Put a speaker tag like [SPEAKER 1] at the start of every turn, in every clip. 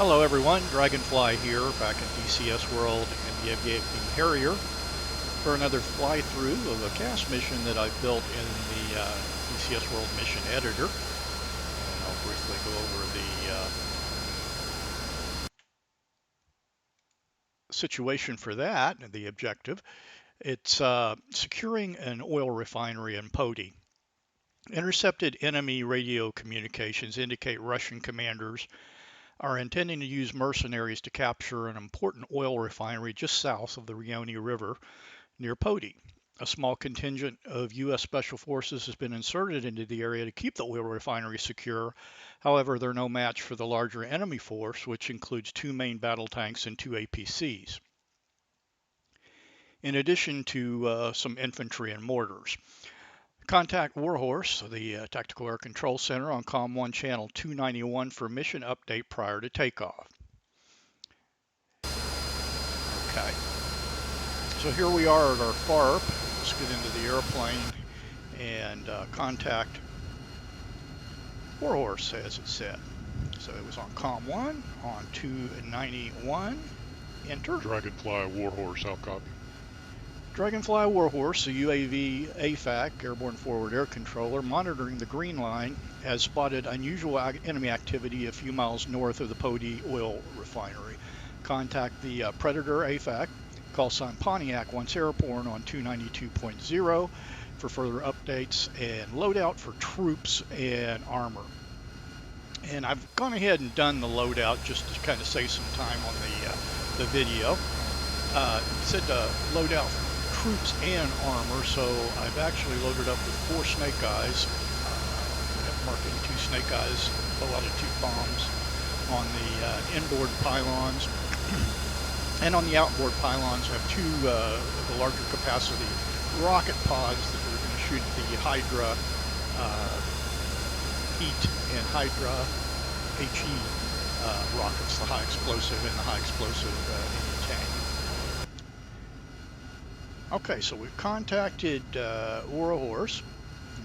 [SPEAKER 1] Hello everyone, Dragonfly here, back in DCS World and the AV-8B Harrier for another fly-through of a CAS mission that I've built in the DCS World Mission Editor. And I'll briefly go over the situation for that and the objective. It's securing an oil refinery in Poti. Intercepted enemy radio communications indicate Russian commanders are intending to use mercenaries to capture an important oil refinery just south of the Rioni River near Poti. A small contingent of U.S. Special Forces has been inserted into the area to keep the oil refinery secure. However, they're no match for the larger enemy force, which includes 2 main battle tanks and 2 APCs, in addition to some infantry and mortars. Contact Warhorse, the Tactical Air Control Center, on COM 1 channel 291 for mission update prior to takeoff. Okay, so here we are at our FARP. Let's get into the airplane and contact Warhorse, as it said. So it was on COM 1, on 291, enter.
[SPEAKER 2] Dragonfly, Warhorse, how copy?
[SPEAKER 1] Dragonfly Warhorse, a UAV AFAC, Airborne Forward Air Controller, monitoring the green line, has spotted unusual enemy activity a few miles north of the Poti oil refinery. Contact the Predator AFAC, call sign Pontiac once airborne on 292.0 for further updates and loadout for troops and armor. And I've gone ahead and done the loadout just to kind of save some time on the video. It said to load out troops and armor, so I've actually loaded up with 4 Snakeeyes, marking 2 Snakeeyes, loaded 2 bombs on the inboard pylons, and on the outboard pylons I have 2 of the larger capacity rocket pods that are going to shoot the Hydra Heat and Hydra HE rockets, the high explosive and the high explosive tank. Okay, so we've contacted Warhorse.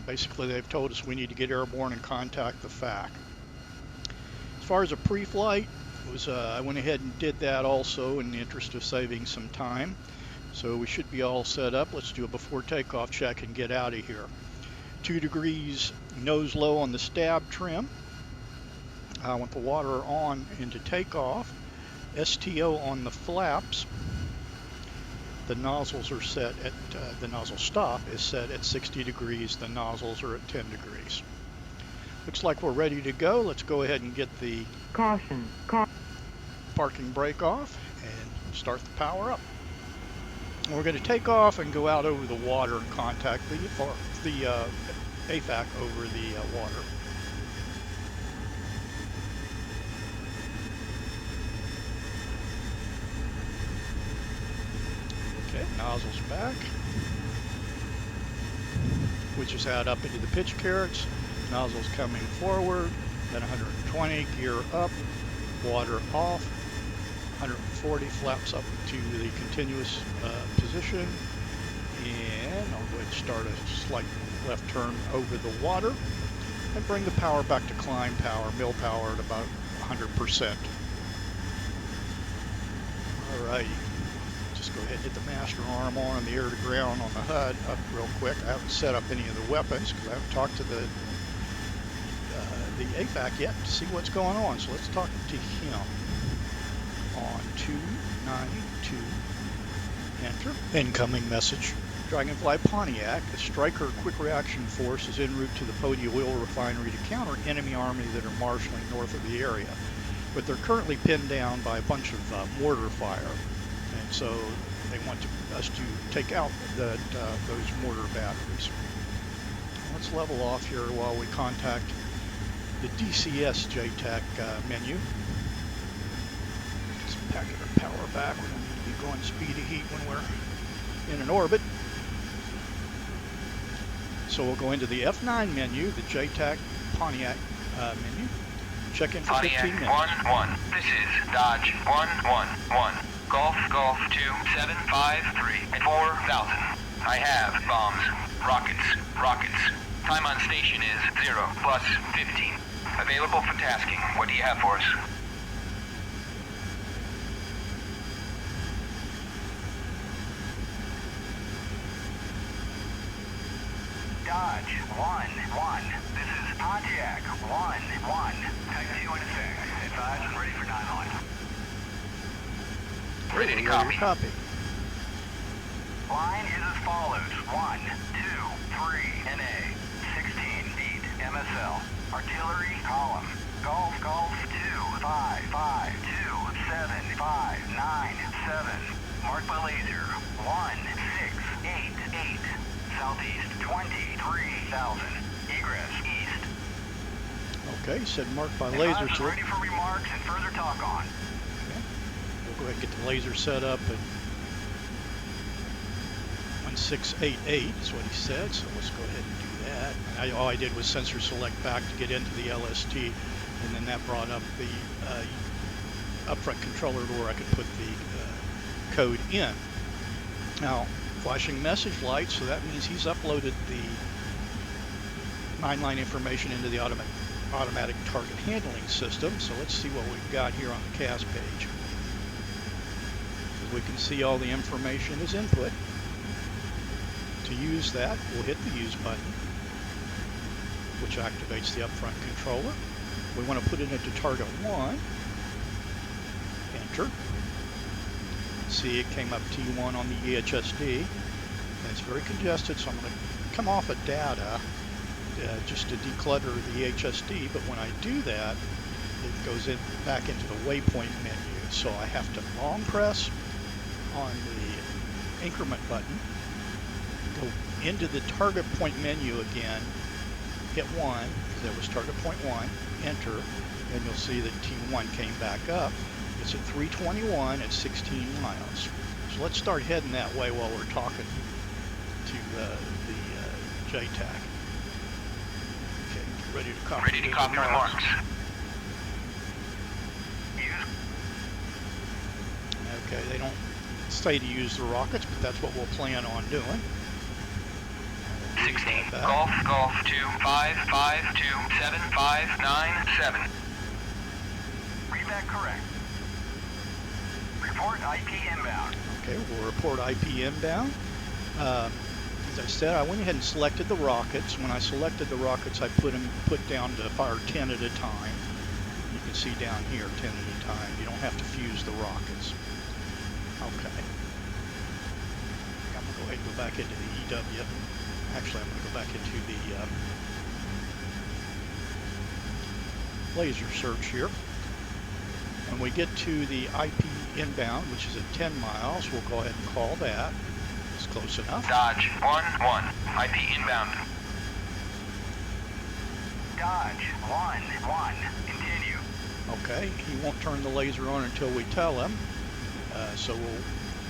[SPEAKER 1] Basically, they've told us we need to get airborne and contact the FAC. As far as a pre-flight, I went ahead and did that also in the interest of saving some time. So we should be all set up. Let's do a before takeoff check and get out of here. 2 degrees nose low on the stab trim. I want the water on into takeoff. STO on the flaps. The nozzles are set at, the nozzle stop is set at 60 degrees. The nozzles are at 10 degrees. Looks like we're ready to go. Let's go ahead and get the parking brake off and start the power up. And we're going to take off and go out over the water and contact the AFAC over the water. Nozzles back, which is out up into the pitch carrots. Nozzles coming forward, then 120, gear up, water off, 140, flaps up to the continuous position, and I'll go ahead and start a slight left turn over the water and bring the power back to climb power, mill power at about 100%. Alrighty. Go ahead and hit the master arm on the air to ground on the HUD up real quick. I haven't set up any of the weapons because I haven't talked to the AFAC yet to see what's going on. So let's talk to him on 292. Enter. Incoming message. Dragonfly Pontiac, the Striker Quick Reaction Force is en route to the Poti oil refinery to counter enemy army that are marshaling north of the area, but they're currently pinned down by a bunch of mortar fire. And so they want us to take out those mortar batteries. Let's level off here while we contact the DCS JTAC menu. Just packing our power back. We don't need to be going speed of heat when we're in an orbit. So we'll go into the F9 menu, the JTAC Pontiac menu. Check in for 15 minutes.
[SPEAKER 3] Pontiac 1-1. This is Dodge 1-1-1. Golf 2753 at 4,000. I have bombs, rockets. Time on station is 0 + 15. Available for tasking. What do you have for us? Dodge 1-1. This is Pontiac 1-1. Type 2 in effect. Advise and ready for 9-1. Ready to copy.
[SPEAKER 1] Copy.
[SPEAKER 3] Line is as follows. 1, 2, 3, NA. 16, 8, MSL. Artillery column. Golf, Golf 2, 5, 5, 2, 7, 5, 9, 7. Marked by laser. 1, 6, 8, 8. Southeast 23,000. Egress east.
[SPEAKER 1] Okay, said marked by laser.
[SPEAKER 3] Advise ready for remarks and further talk on.
[SPEAKER 1] Okay. We'll go ahead and get the laser set up at 1688 is what he said, so let's go ahead and do that. All I did was sensor select back to get into the LST, and then that brought up the upfront controller to where I could put the code in. Now, flashing message light, so that means he's uploaded the 9-line information into the automatic target handling system. So let's see what we've got here on the CAS page. As we can see, all the information is input. To use that, we'll hit the use button, which activates the upfront controller. We want to put it into target 1. Enter. See, it came up T1 on the EHSD, and it's very congested, so I'm going to come off of data just to declutter the EHSD, but when I do that, it goes back into the waypoint menu, so I have to long press on the increment button, go into the target point menu again, hit 1, because that was target point 1, enter, and you'll see that T1 came back up. It's at 321 at 16 miles. So let's start heading that way while we're talking to the JTAC. Okay, ready to copy.
[SPEAKER 3] Ready to copy remarks.
[SPEAKER 1] Okay, they don't say to use the rockets, but that's what we'll plan on doing.
[SPEAKER 3] 16, Golf, Golf 2, 5, 5, 2, 7, 5, 9, 7. Read that correct. Report IP inbound.
[SPEAKER 1] Okay, we'll report IP inbound. As I said, I went ahead and selected the rockets. When I selected the rockets, I put down to fire 10 at a time. You can see down here, 10 at a time. You don't have to fuse the rockets. Okay. I'm going to go ahead and go back into the EW. Actually, I'm going to go back into the laser search here. When we get to the IP inbound, which is at 10 miles, we'll go ahead and call that. It's close enough.
[SPEAKER 3] Dodge 1-1, IP inbound. Dodge 1-1, continue.
[SPEAKER 1] Okay, he won't turn the laser on until we tell him. So we'll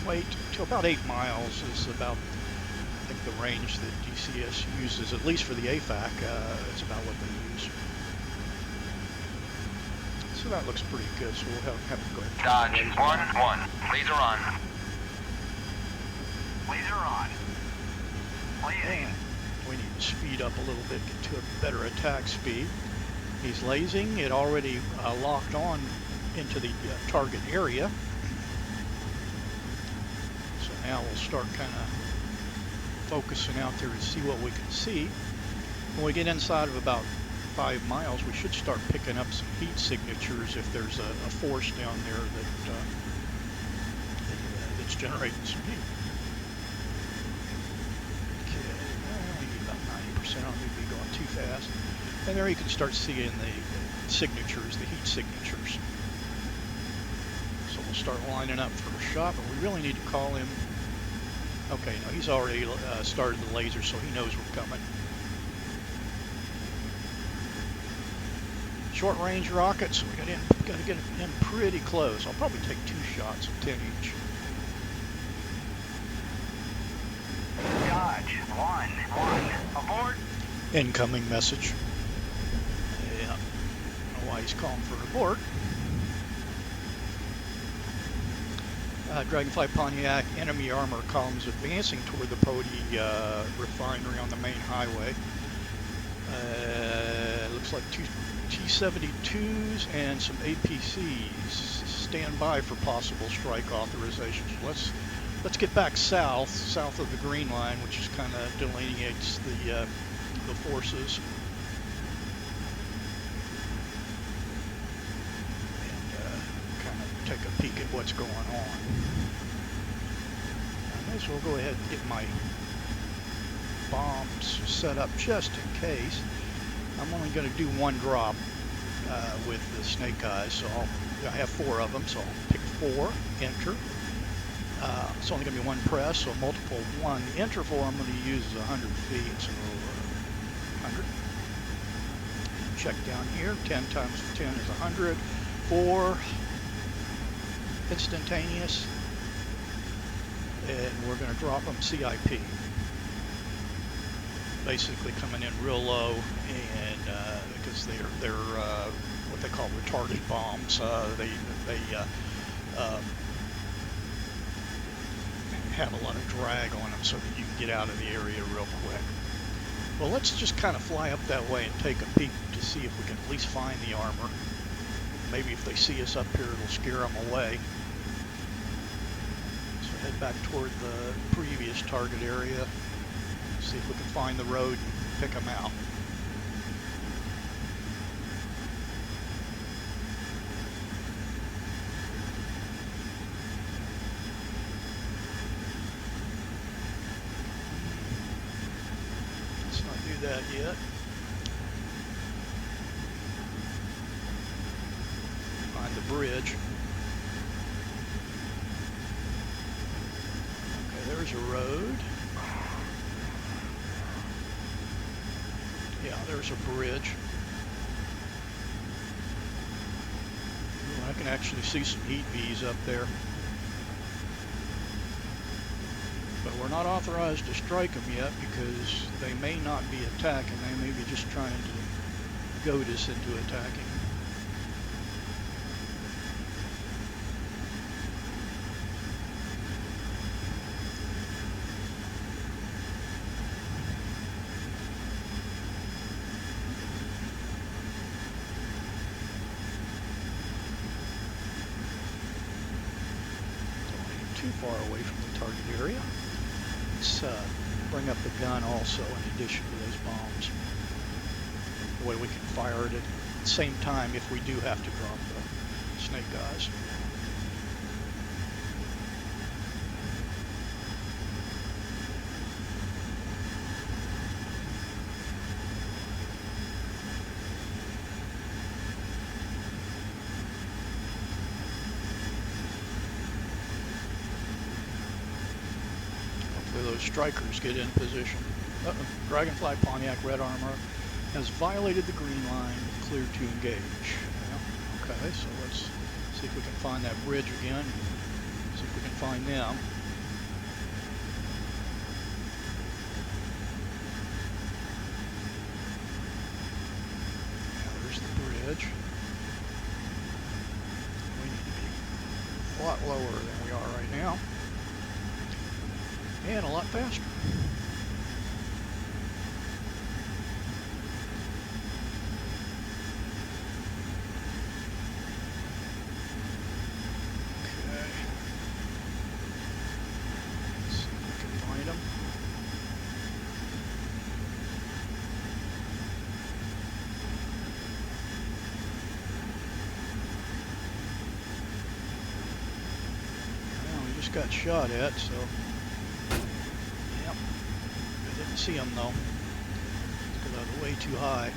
[SPEAKER 1] wait till about 8 miles is about, I think, the range that DCS uses, at least for the AFAC. It's about what they use. So that looks pretty good, so we'll have to go ahead and
[SPEAKER 3] Dodge 1-1, laser on. Laser on. Lasing.
[SPEAKER 1] We need to speed up a little bit, get to a better attack speed. He's lasing. It already locked on into the target area. So now we'll start kind of focusing out there to see what we can see. When we get inside of about 5 miles, we should start picking up some heat signatures if there's a force down there that's generating some heat. Okay, we need about 90%. I don't need to be going too fast. And there you can start seeing the signatures, the heat signatures. So we'll start lining up for a shot, but we really need to call him. Okay, no, he's already started the laser, so he knows we're coming. Short range rockets, we got to get in pretty close. I'll probably take 2 shots of 10 each.
[SPEAKER 3] Dodge 1-1, aboard.
[SPEAKER 1] Incoming message. Yeah, I don't know why he's calling for abort. Dragonfly Pontiac, enemy armor columns advancing toward the Poti refinery on the main highway. Looks like 2 T-72s and some APCs. Stand by for possible strike authorizations. Let's get back south of the green line, which is kind of delineates the the forces. Kind of take a peek at what's going on. I may as well go ahead and get my bombs set up just in case. I'm only going to do one drop with the Snakeeyes, so I have 4 of them, so I'll pick 4, enter. It's only going to be 1 press, so multiple 1. The interval I'm going to use is 100 feet, so 100. Check down here, 10 times 10 is 100. 4 instantaneous, and we're going to drop them CIP. Basically coming in real low, and because they're what they call retarded bombs. They have a lot of drag on them so that you can get out of the area real quick. Well, let's just kind of fly up that way and take a peek to see if we can at least find the armor. Maybe if they see us up here, it'll scare them away. So head back toward the previous target area. See if we can find the road and pick them out. Let's not do that yet. Find the bridge. Okay, there's a road. Yeah, there's a bridge. Ooh, I can actually see some heat bees up there. But we're not authorized to strike them yet because they may not be attacking. They may be just trying to goad us into attacking. Too far away from the target area. Let's bring up the gun also in addition to those bombs. The way we can fire it at the same time if we do have to drop the Snakeeyes. Those strikers get in position. Dragonfly Pontiac red armor has violated the green line, cleared to engage. Yeah. Okay, so let's see if we can find that bridge again. See if we can find them. Yeah, there's the bridge. We need to be a lot lower than we are right now. And a lot faster. Okay. Let's see if we can find them. Well, we just got shot at, so. See them though, because they're way too high.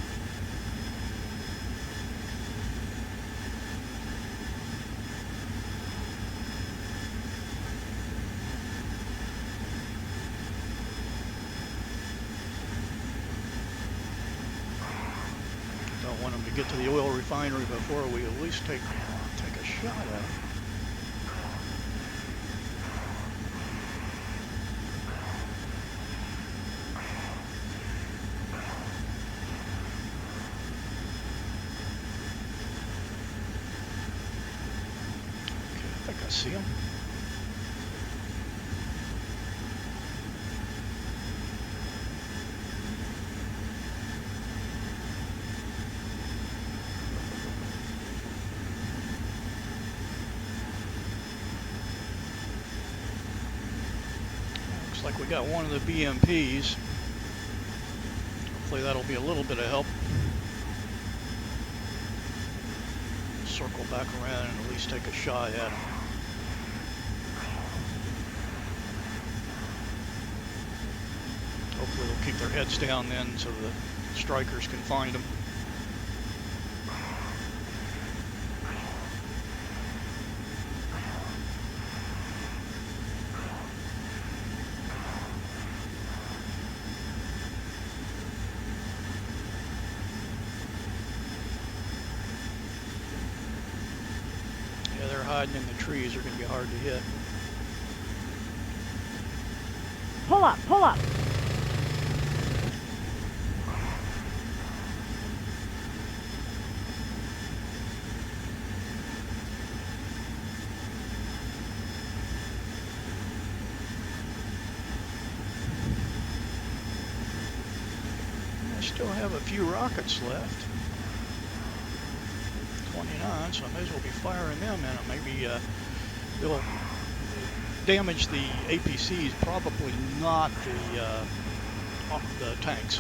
[SPEAKER 1] Don't want them to get to the oil refinery before we at least take a shot at them. I see them. Looks like we got one of the BMPs hopefully that'll be a little bit of help. Circle back around and at least take a shot at them. Hopefully they'll keep their heads down then so the strikers can find them. Yeah, they're hiding in the trees. They're going to be hard to hit.
[SPEAKER 4] Pull up, pull up.
[SPEAKER 1] I still have a few rockets left. 29, so I may as well be firing them in. Maybe they'll damage the APCs, probably not the tanks.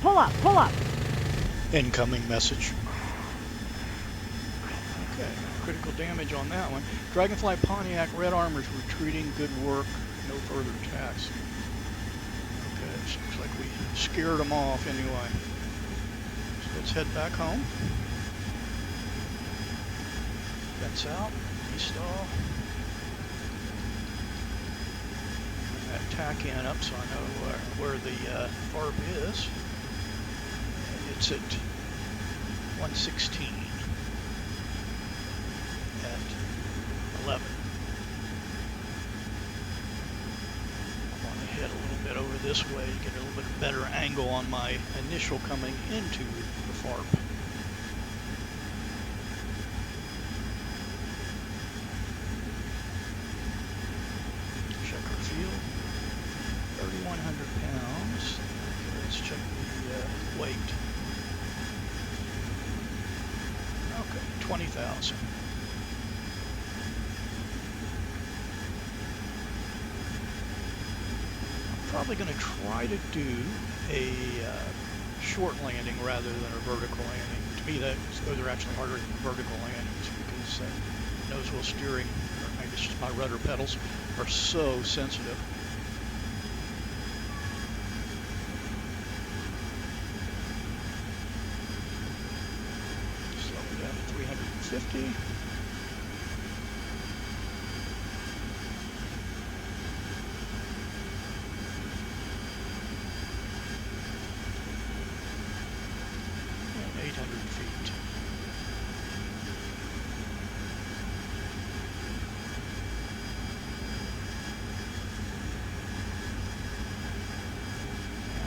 [SPEAKER 4] Pull up, pull up.
[SPEAKER 1] Incoming message. Okay, critical damage on that one. Dragonfly Pontiac Red Armor's retreating. Good work. No further attacks. Okay, so looks like we scared them off anyway. So let's head back home. Fence out. East all. That tack in up so I know where the FARP is. It's at 116 at 11. I want to head a little bit over this way to get a little bit better angle on my initial coming into the FARP. Check our field. 3,100 pounds. Okay, let's check the weight. Okay, 20,000. I'm probably going to try to do a short landing rather than a vertical landing. To me, those are actually harder than vertical landings because nose wheel steering, or maybe it's just my rudder pedals, are so sensitive. Slow it down to 350. And 800 feet.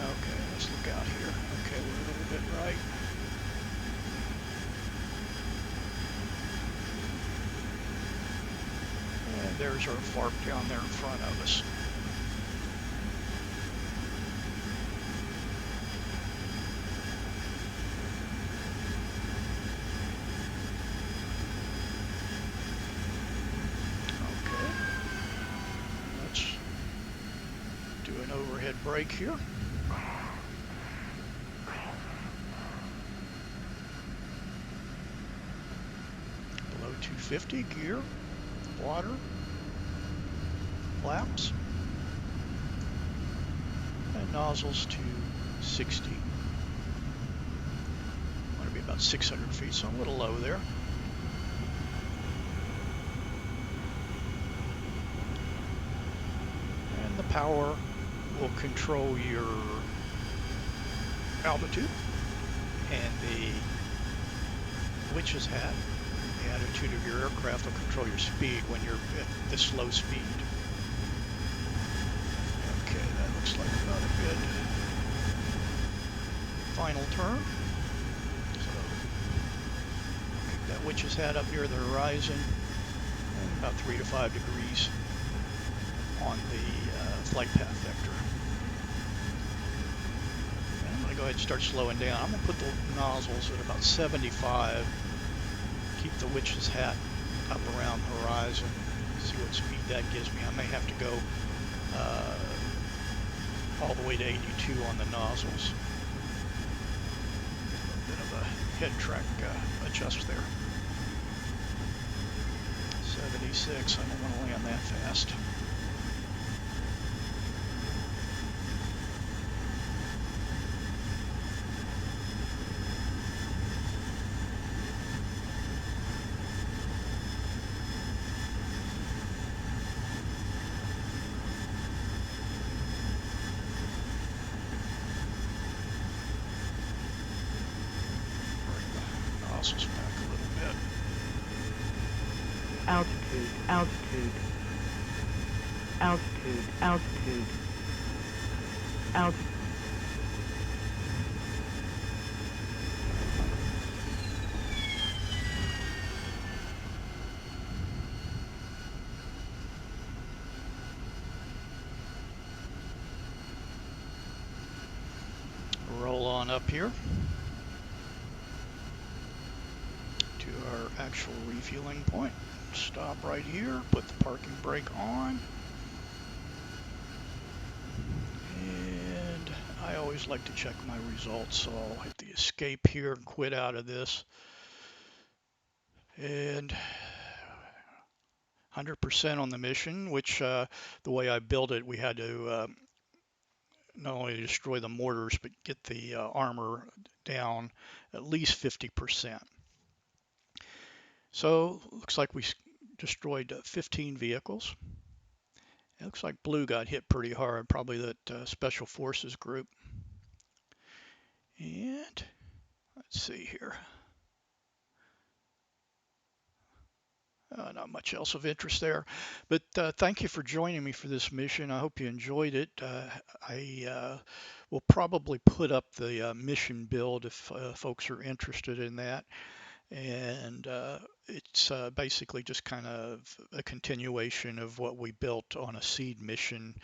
[SPEAKER 1] Okay, let's look out here. Okay, we're a little bit right. And there's our FARP down there in front of us. Okay, let's do an overhead brake here. Below 250, gear, water, flaps, and nozzles to 60. Want to be about 600 feet, so I'm a little low there. And the power will control your altitude, and the witch's hat, the attitude of your aircraft, will control your speed when you're at this low speed. Okay, that looks like about a good final turn. So keep that witch's hat up near the horizon, and about 3 to 5 degrees on the flight path vector. And I'm going to go ahead and start slowing down. I'm going to put the nozzles at about 75. Keep the witch's hat up around the horizon. See what speed that gives me. I may have to go all the way to 82 on the nozzles. A bit of a head track adjust there. 76, I don't want to land that fast. Nozzles back a little bit.
[SPEAKER 4] Altitude, altitude. Altitude, altitude. Altitude.
[SPEAKER 1] Roll on up here to our actual refueling point. Stop right here, put the parking brake on. And I always like to check my results, so I'll hit the escape here and quit out of this. And 100% on the mission, which the way I built it, we had to not only destroy the mortars, but get the armor down at least 50%. So looks like we destroyed 15 vehicles. It looks like blue got hit pretty hard, probably that special forces group. And let's see here. Not much else of interest there, but thank you for joining me for this mission. I hope you enjoyed it. I will probably put up the mission build if folks are interested in that. And it's basically just kind of a continuation of what we built on a seed mission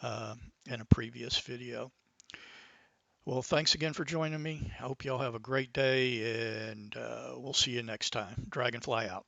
[SPEAKER 1] in a previous video. Well, thanks again for joining me. I hope you all have a great day, and we'll see you next time. Dragonfly out.